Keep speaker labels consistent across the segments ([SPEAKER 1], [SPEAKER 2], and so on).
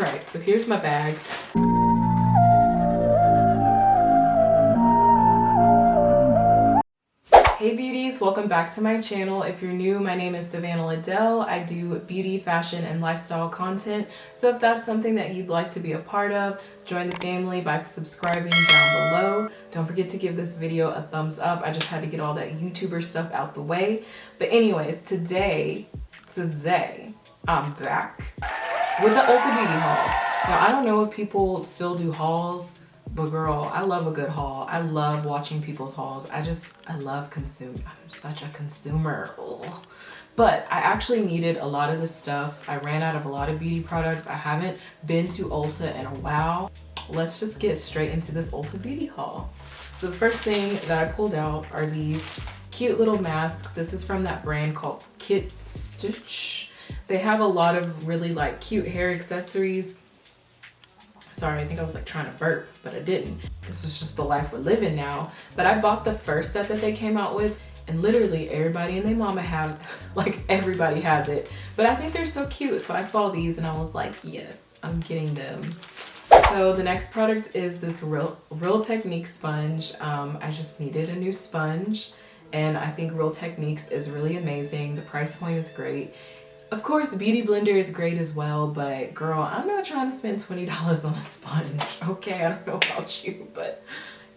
[SPEAKER 1] Alright, so here's my bag. Hey beauties, welcome back to my channel. If you're new, my name is savannahladell. I do beauty, fashion, and lifestyle content. So if that's something that you'd like to be a part of, join the family by subscribing down below. Don't forget to give this video a thumbs up. I just had to get all that YouTuber stuff out the way. But anyways, today, I'm back with the Ulta Beauty haul. Now, I don't know if people still do hauls, but girl, I love a good haul. I love watching people's hauls. I love consuming. I'm such a consumer. Ugh. But I actually needed a lot of this stuff. I ran out of a lot of beauty products. I haven't been to Ulta in a while. Let's just get straight into this Ulta Beauty haul. So the first thing that I pulled out are these cute little masks. This is from that brand called Kit Stitch. They have a lot of really like cute hair accessories. Sorry, I think I was like trying to burp, but I didn't. This is just the life we're living now. But I bought the first set that they came out with, and literally everybody and their mama have, like everybody has it. But I think they're so cute. So I saw these and I was like, yes, I'm getting them. So the next product is this Real Techniques sponge. I just needed a new sponge, and I think Real Techniques is really amazing. The price point is great. Of course, Beauty Blender is great as well, but girl, I'm not trying to spend $20 on a sponge. Okay, I don't know about you, but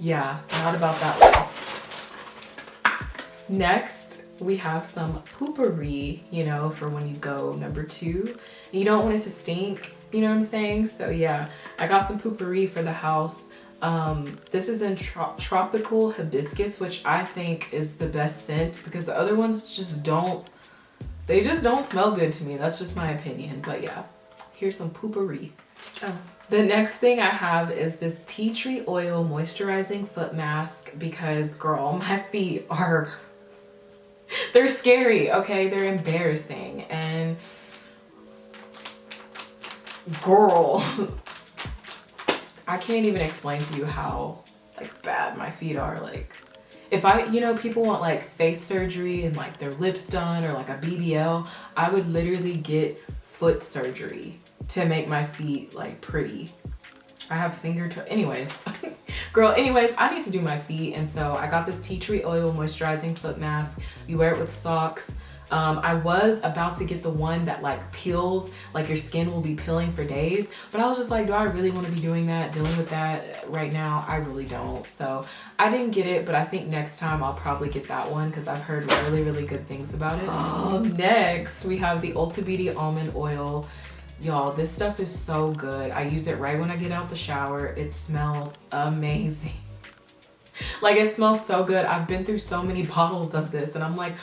[SPEAKER 1] yeah, not about that life. Next, we have some Poo-Pourri, you know, for when you go number 2. You don't want it to stink, you know what I'm saying? So yeah, I got some Poo-Pourri for the house. This is in Tropical Hibiscus, which I think is the best scent because the other ones just don't smell good to me. That's just my opinion. But yeah, here's some Poo-Pourri. Oh. The next thing I have is this tea tree oil moisturizing foot mask because girl, my feet are, they're scary, okay? They're embarrassing. And girl, I can't even explain to you how like bad my feet are. Like, if you know, people want like face surgery and like their lips done or like a BBL, I would literally get foot surgery to make my feet like pretty. I have anyways, girl, anyways, I need to do my feet. And so I got this tea tree oil moisturizing foot mask. You wear it with socks. I was about to get the one that like peels, like your skin will be peeling for days, but I was just like, do I really want to be doing that, dealing with that right now? I really don't. So I didn't get it, but I think next time I'll probably get that one because I've heard really, really good things about it. Next, we have the Ulta Beauty Almond Oil. Y'all, this stuff is so good. I use it right when I get out the shower. It smells amazing. Like, it smells so good. I've been through so many bottles of this and I'm like,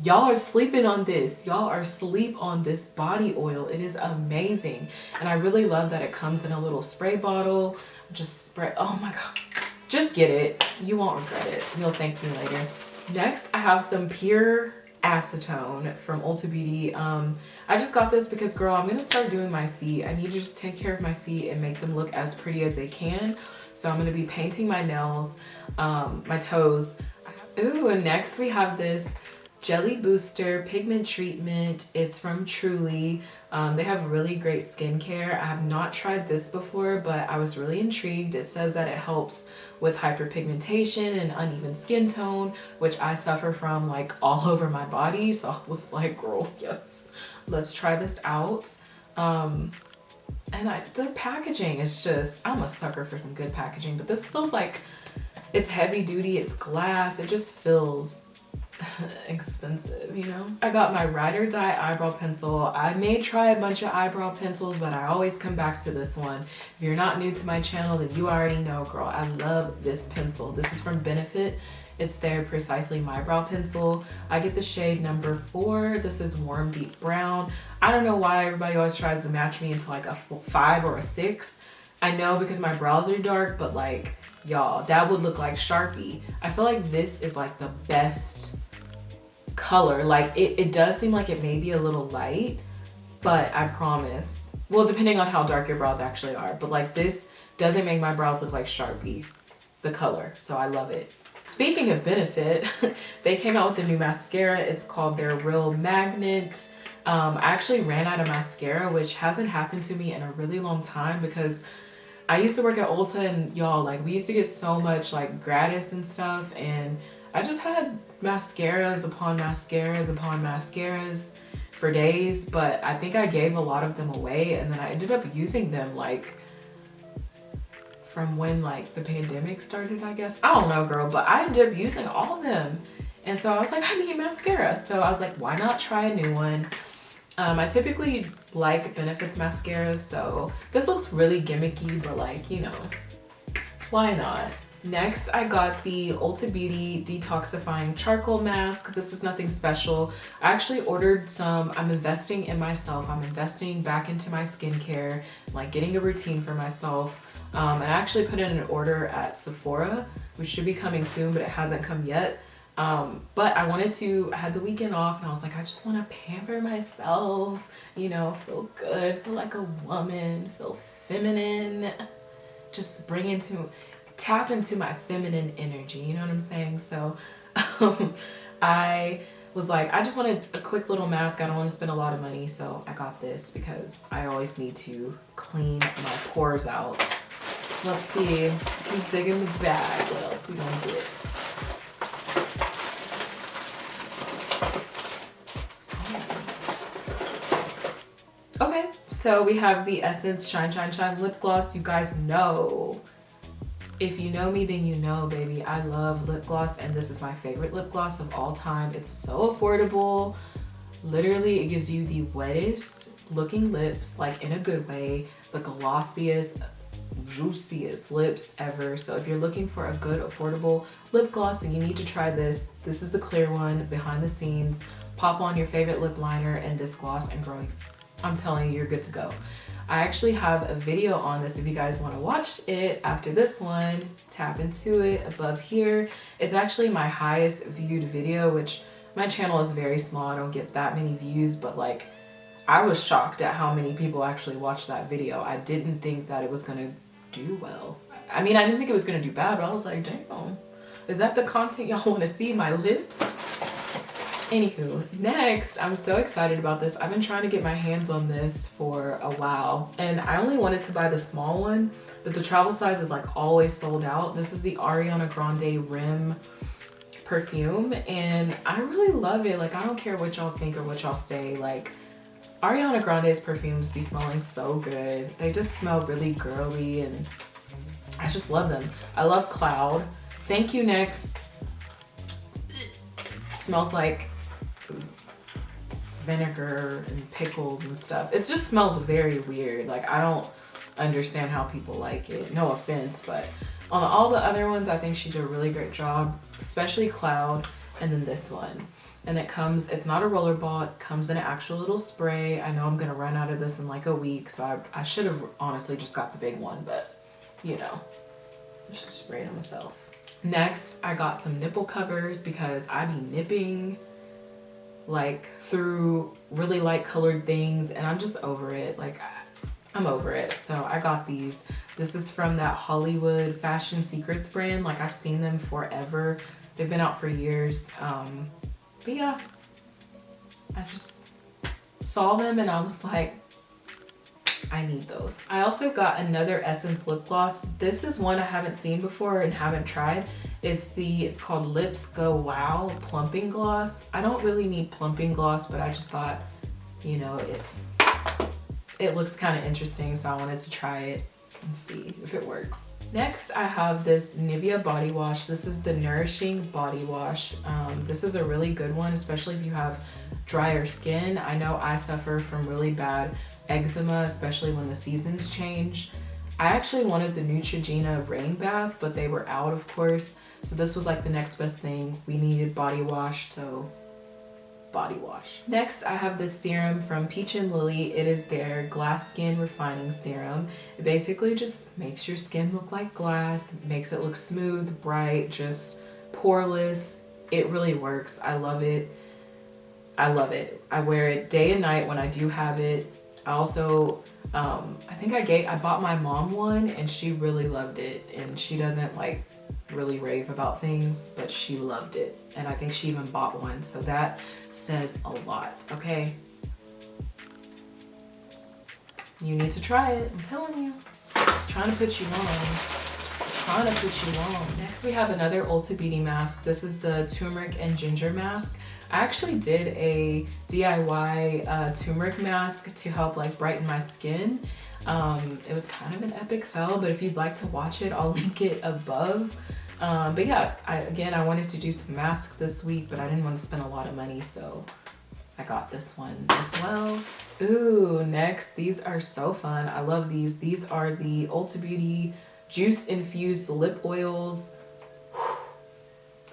[SPEAKER 1] y'all are sleeping on this. Y'all are asleep on this body oil. It is amazing. And I really love that it comes in a little spray bottle. Just spray, oh my God. Just get it. You won't regret it. You'll thank me later. Next, I have some pure acetone from Ulta Beauty. I just got this because girl, I'm gonna start doing my feet. I need to just take care of my feet and make them look as pretty as they can. So I'm gonna be painting my nails, my toes. Ooh, and next we have this Jelly Booster Pigment Treatment. It's from Truly. They have really great skincare. I have not tried this before, but I was really intrigued. It says that it helps with hyperpigmentation and uneven skin tone, which I suffer from like all over my body. So I was like, girl, yes, let's try this out. And their packaging is just, I'm a sucker for some good packaging, but this feels like it's heavy duty, it's glass, it just feels expensive, you know? I got my Ride or Die eyebrow pencil. I may try a bunch of eyebrow pencils, but I always come back to this one. If you're not new to my channel, then you already know, girl, I love this pencil. This is from Benefit. It's their Precisely My Brow pencil. I get the shade number 4. This is Warm Deep Brown. I don't know why everybody always tries to match me into like a 5 or a 6. I know because my brows are dark, but like, y'all, that would look like Sharpie. I feel like this is like the best color. Like it does seem like it may be a little light, but I promise, well, depending on how dark your brows actually are, but like this doesn't make my brows look like Sharpie, the color. So I love it. Speaking of Benefit, they came out with a new mascara. It's called their Real Magnet. I actually ran out of mascara, which hasn't happened to me in a really long time because I used to work at Ulta, and y'all, like, we used to get so much like gratis and stuff, and I just had mascaras upon mascaras upon mascaras for days, but I think I gave a lot of them away, and then I ended up using them like from when like the pandemic started, I guess. I don't know, girl, but I ended up using all of them. And so I was like, I need mascara. So I was like, why not try a new one? I typically like Benefits mascaras, so this looks really gimmicky, but like, you know, why not? Next, I got the Ulta Beauty Detoxifying Charcoal Mask. This is nothing special. I actually ordered some. I'm investing in myself. I'm investing back into my skincare, like getting a routine for myself. And I actually put in an order at Sephora, which should be coming soon, but it hasn't come yet. But I had the weekend off, and I was like, I just want to pamper myself, you know, feel good, feel like a woman, feel feminine, just tap into my feminine energy, you know what I'm saying? So I was like, I just wanted a quick little mask. I don't want to spend a lot of money, so I got this because I always need to clean my pores out. Let's see, keep digging the bag. What else we gonna get? Okay, so we have the Essence Shine Shine Shine Lip Gloss. You guys know, if you know me, then you know, baby. I love lip gloss, and this is my favorite lip gloss of all time. It's so affordable. Literally, it gives you the wettest looking lips, like in a good way, the glossiest, juiciest lips ever. So if you're looking for a good affordable lip gloss, then you need to try this. This is the clear one behind the scenes. Pop on your favorite lip liner and this gloss, and girl, I'm telling you, you're good to go. I actually have a video on this if you guys want to watch it after this one. Tap into it above here. It's actually my highest viewed video, which my channel is very small. I don't get that many views, but like, I was shocked at how many people actually watched that video. I didn't think that it was gonna do well. I mean, I didn't think it was gonna do bad, but I was like, damn, is that the content y'all want to see, my lips? Anywho, next, I'm so excited about this. I've been trying to get my hands on this for a while, and I only wanted to buy the small one, but the travel size is like always sold out. This is the Ariana Grande Rim perfume, and I really love it. Like, I don't care what y'all think or what y'all say. Like, Ariana Grande's perfumes be smelling so good. They just smell really girly, and I just love them. I love Cloud. Thank you, Nyx. Smells like vinegar and pickles and stuff. It just smells very weird. Like, I don't understand how people like it. No offense, but on all the other ones, I think she did a really great job, especially Cloud, and then this one. And it's not a roller ball, it comes in an actual little spray. I know I'm gonna run out of this in like a week, so I should have honestly just got the big one, but you know, just spray it on myself. Next, I got some nipple covers because I be nipping like through really light colored things, and I'm just over it. Like, I'm over it. So I got these. This is from that Hollywood Fashion Secrets brand. Like, I've seen them forever. They've been out for years. But yeah, I just saw them and I was like, I need those. I also got another Essence lip gloss. This is one I haven't seen before and haven't tried. It's called Lips Go Wow Plumping Gloss. I don't really need plumping gloss, but I just thought, you know, it looks kind of interesting, so I wanted to try it and see if it works. Next, I have this Nivea body wash. This is the Nourishing Body Wash. This is a really good one, especially if you have drier skin. I know I suffer from really bad eczema, especially when the seasons change. I actually wanted the Neutrogena Rain Bath, but they were out, of course. So this was like the next best thing. We needed body wash, so body wash. Next, I have this serum from Peach and Lily. It is their Glass Skin Refining Serum. It basically just makes your skin look like glass, makes it look smooth, bright, just poreless. It really works. I love it. I love it. I wear it day and night when I do have it. I also, I think I bought my mom one and she really loved it, and she doesn't like really rave about things, but she loved it, and I think she even bought one, so that says a lot. Okay, You need to try it. I'm telling you. I'm trying to put you on. Next we have another Ulta Beauty mask. This is the turmeric and ginger mask. I actually did a DIY turmeric mask to help like brighten my skin. It was kind of an epic fail, but if you'd like to watch it, I'll link it above. But yeah, I wanted to do some masks this week, but I didn't want to spend a lot of money, so I got this one as well. Ooh, next, these are so fun. I love these. These are the Ulta Beauty Juice Infused Lip Oils.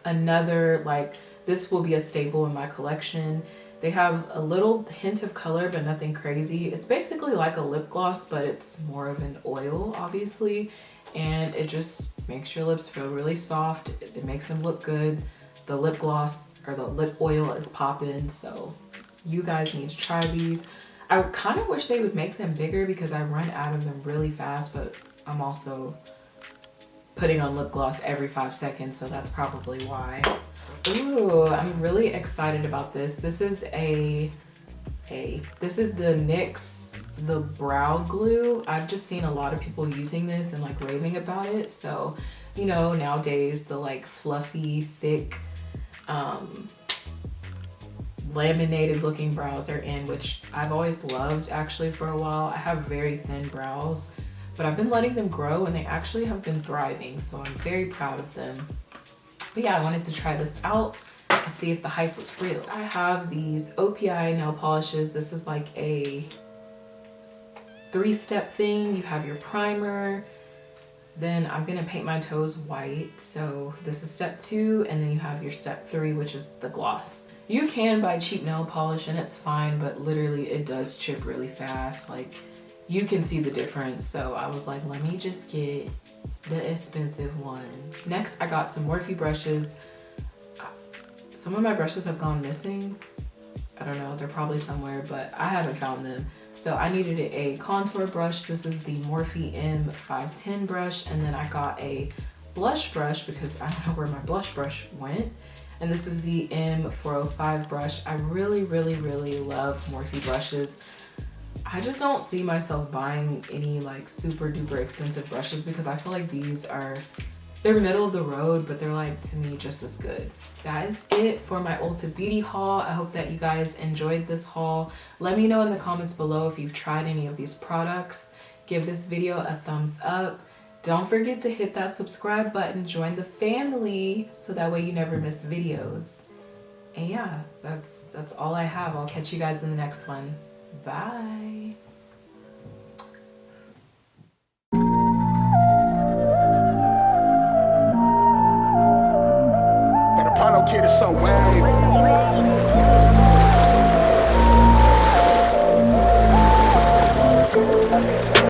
[SPEAKER 1] Another, like, this will be a staple in my collection. They have a little hint of color, but nothing crazy. It's basically like a lip gloss, but it's more of an oil, obviously. And it just makes your lips feel really soft. It makes them look good. The lip gloss or the lip oil is popping, so you guys need to try these. I kind of wish they would make them bigger because I run out of them really fast, but I'm also putting on lip gloss every 5 seconds, so that's probably why. Ooh, I'm really excited about this. This is the Nyx the Brow Glue. I've just seen a lot of people using this and like raving about it. So, you know, nowadays the like fluffy, thick, laminated looking brows are in, which I've always loved actually for a while. I have very thin brows, but I've been letting them grow and they actually have been thriving. So I'm very proud of them. But yeah, I wanted to try this out and see if the hype was real. I have these Opi Nail Polishes. This is like a 3-step thing. You have your primer, then I'm gonna paint my toes white. So this is step 2, and then you have your step 3, which is the gloss. You can buy cheap nail polish and it's fine, but literally it does chip really fast. Like you can see the difference. So I was like, let me just get the expensive one. Next, I got some Morphe brushes. Some of my brushes have gone missing. I don't know, they're probably somewhere, but I haven't found them. So I needed a contour brush. This is the Morphe M510 brush. And then I got a blush brush because I don't know where my blush brush went. And this is the M405 brush. I really, really, really love Morphe brushes. I just don't see myself buying any like super duper expensive brushes because I feel like these are, they're middle of the road, but they're like, to me, just as good. That is it for my Ulta Beauty haul. I hope that you guys enjoyed this haul. Let me know in the comments below if you've tried any of these products. Give this video a thumbs up. Don't forget to hit that subscribe button, join the family, so that way you never miss videos. And yeah, that's all I have. I'll catch you guys in the next one. Bye.
[SPEAKER 2] That Apollo kid is so wavy.